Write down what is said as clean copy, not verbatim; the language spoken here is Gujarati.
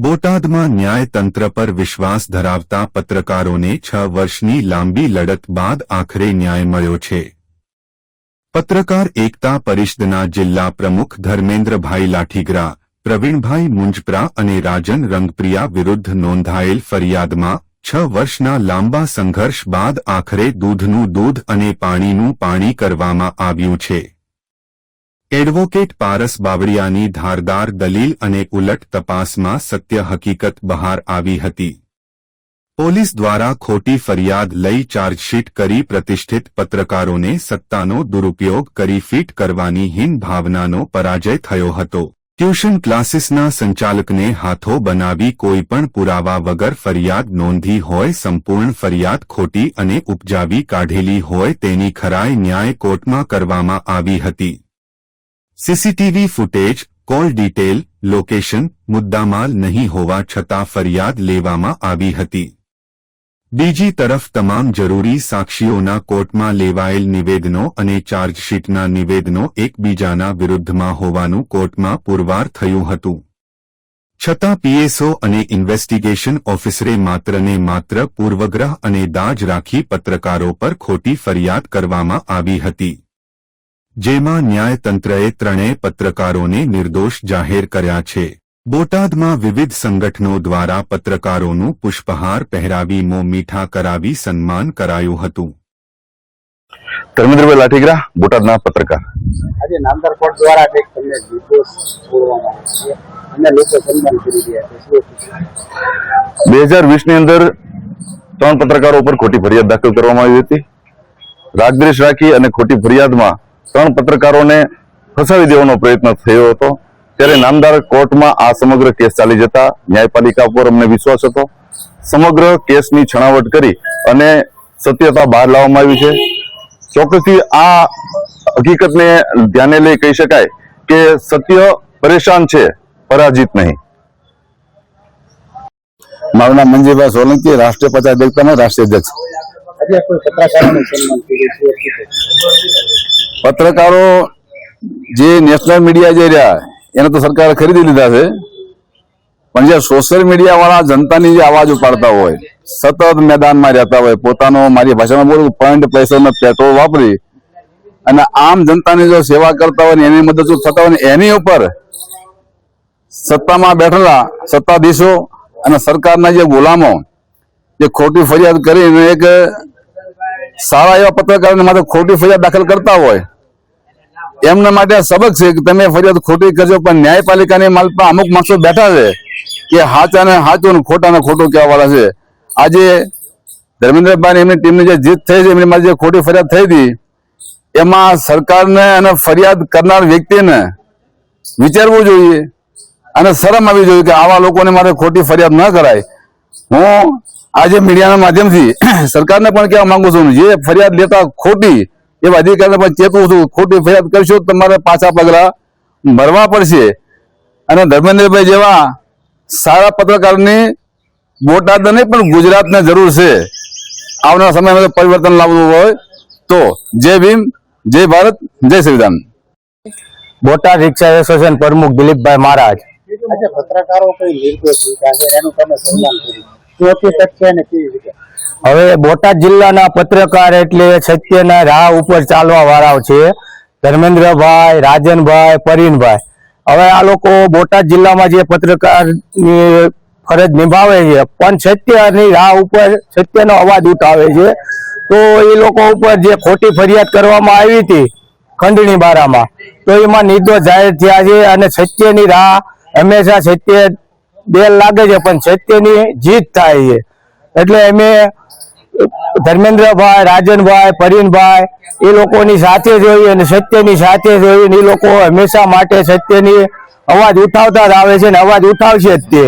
બોટાદમાં ન્યાયતંત્ર પર વિશ્વાસ ધરાવતા પત્રકારોને 6 વર્ષની લાંબી લડત બાદ આખરે ન્યાય મળ્યો છે। પત્રકાર એકતા પરિષદના જિલ્લા પ્રમુખ ધર્મેન્દ્રભાઈ લાઠીગરા, પ્રવીણભાઈ મુંજપરા અને રાજન રંગપ્રિયા વિરુદ્ધ નોંધાયેલ ફરિયાદમાં 6 વર્ષના લાંબા સંઘર્ષ બાદ આખરે દૂધનું દૂધ અને પાણીનું પાણી કરવામાં આવ્યું છે। એડવોકેટ પારસ બાવળિયાની ધારદાર દલીલ અને ઉલટ તપાસમાં સત્ય હકીકત બહાર આવી હતી। પોલીસ દ્વારા ખોટી ફરિયાદ લઈ ચાર્જશીટ કરી પ્રતિષ્ઠિત પત્રકારોને સત્તાનો દુરુપયોગ કરી ફિટ કરવાની હીન ભાવનાનો પરાજય થયો હતો। ટ્યુશન ક્લાસીસના સંચાલકને હાથો બનાવી કોઈપણ પુરાવા વગર ફરિયાદ નોંધી હોય, સંપૂર્ણ ફરિયાદ ખોટી અને ઉપજાવી કાઢેલી હોય તેની ખરાઈ ન્યાય કોર્ટમાં કરવામાં આવી હતી। CCTV footage, call detail, location, મુદ્દામાલ નહીં હોવા છતાં ફરિયાદ લેવામાં આવી હતી। બીજી તરફ તમામ જરૂરી સાક્ષીઓના કોર્ટમાં લેવાયેલ નિવેદનો અને ચાર્જશીટના નિવેદનો એકબીજાના વિરુદ્ધમાં હોવાનું કોર્ટમાં પુરવાર થયું હતું। છતાં પીએસઓ અને ઇન્વેસ્ટિગેશન ઓફિસરે માત્ર ને માત્ર પૂર્વગ્રહ અને દાજ રાખી પત્રકારો પર ખોટી ફરિયાદ કરવામાં આવી હતી, જેમાં ન્યાયતંત્રએ ત્રણેય પત્રકારોને નિર્દોષ જાહેર કર્યા છે। બોટાદમાં વિવિધ સંગઠનો દ્વારા પત્રકારોનું પુષ્પહાર પહેરાવી મોં મીઠા કરાવી સન્માન કરાયું હતું। ધર્મેન્દ્રભાઈ લાઠીગરા, બોટાદના પત્રકાર। આજે નામદાર કોર્ટ દ્વારા કંઈક તમને નિર્દોષ છોડવામાં આવ્યો છે અને લોકો સન્માન કરી રહ્યા છે। 2020 ની અંદર 3 પત્રકારો પર ખોટી ફરિયાદ દાખલ કરવામાં આવી હતી। રાગદ્વેષ રાખી અને ખોટી ફરિયાદમાં 3 પત્રકારોને ફસાવી દેવાનો પ્રયત્ન થયો હતો। ત્યારે નામદાર કોર્ટમાં આ સમગ્ર કેસ ચાલી જતા ન્યાયપાલિકા પર અમને વિશ્વાસ હતો। સમગ્ર કેસની છણાવટ કરી અને સત્યતા બહાર લાવવામાં આવી છે। ચોક્કસથી આ હકીકતને ધ્યાને લઈ કહી શકાય કે સત્ય પરેશાન છે, પરાજિત નહીં। મારું નામ મંજીભાઈ સોલંકી, રાષ્ટ્રીય પંચાયત એકતાના રાષ્ટ્રીય અધ્યક્ષ। આજે કોઈ પત્રકારોનું સન્માન કર્યું છે। પત્રકારો જે નેશનલ મીડિયા જે રહ્યા એને તો સરકારે ખરીદી લીધા છે, પણ જે સોશિયલ મીડિયા વાળા જનતાની જે અવાજ ઉપાડતા હોય, સતત મેદાનમાં રહેતા હોય, પોતાનો, મારી ભાષામાં બોલું, પોઈન્ટ પૈસાનો પેટ્રોલ વાપરી અને આમ જનતાની જો સેવા કરતા હોય ને એની મદદરૂપ થતા હોય ને એની ઉપર સત્તામાં બેઠેલા સત્તાધીશો અને સરકારના જે ગુલામો જે ખોટી ફરિયાદ કરીને એક સારા એવા પત્રકારોને માટે ખોટી ફરિયાદ દાખલ કરતા હોય, એમના માટે સબક છે કે તમે ફરિયાદ ખોટી કરજો, પણ ન્યાયપાલિકાની માલપા અમુક માણસો બેઠા છે કે સાચાને સાચું ને ખોટાને ખોટું કહેવા વાળા છે। આજે ધર્મેન્દ્રભાઈ એમની ટીમની જે જીત થઈ છે, એમની માટે જે ખોટી ફરિયાદ થઈ હતી એમાં સરકારને અને ફરિયાદ કરનાર વ્યક્તિને વિચારવું જોઈએ અને શરમ આવવી જોઈએ કે આવા લોકોને મારે ખોટી ફરિયાદ ન કરાય। હું આજે મીડિયાના માધ્યમથી સરકારને પણ કહેવા માંગુ છું, જે ફરિયાદ લેતા ખોટી એવા અધિકારીને પણ ચેતવું છું, ખોટી ફરિયાદ કરશો તમારે પાછા પગલા ભરવા પડશે। અને ધર્મેન્દ્રભાઈ જેવા સારા પત્રકારની બોટાદ નહીં પણ ગુજરાતને જરૂર છે। આવનારા સમયમાં પરિવર્તન લાવવું હોય તો જય ભીમ, જય ભારત, જય સંવિધાન। બોટાદ રિક્ષા એસોસિએશન પ્રમુખ દિલીપભાઈ મહારાજ। આજે પત્રકારો કોઈ નિર્દોષ હતા છે એનું તમે સન્માન કર્યું, શું હકીકત છે અને કેવી રીતે? હવે બોટાદ જિલ્લાના પત્રકાર એટલે સત્યના રાહ ઉપર ચાલવા વાળા છે ધર્મેન્દ્રભાઈ, રાજનભાઈ, પરીનભાઈ। હવે આ લોકો બોટાદ જિલ્લામાં જે પત્રકારની ફરજ નિભાવે છે પણ સત્યની રાહ ઉપર સત્યનો અવાજ ઉઠાવે છે, તો એ લોકો ઉપર જે ખોટી ફરિયાદ કરવામાં આવી હતી ખંડણી બારામાં, તો એમાં નિર્દોષ જાહેર થયા છે અને સત્યની રાહ હંમેશા સત્ય બેલ લાગે છે પણ સત્યની જીત થાય છે। એટલે અમે ધર્મેન્દ્રભાઈ, રાજનભાઈ, પરીનભાઈ એ લોકોની સાથે જોઈએ અને સત્યની સાથે જોઈએ, એ લોકો હંમેશા માટે સત્યની અવાજ ઉઠાવતા જ આવે છે અને અવાજ ઉઠાવશે જ તે।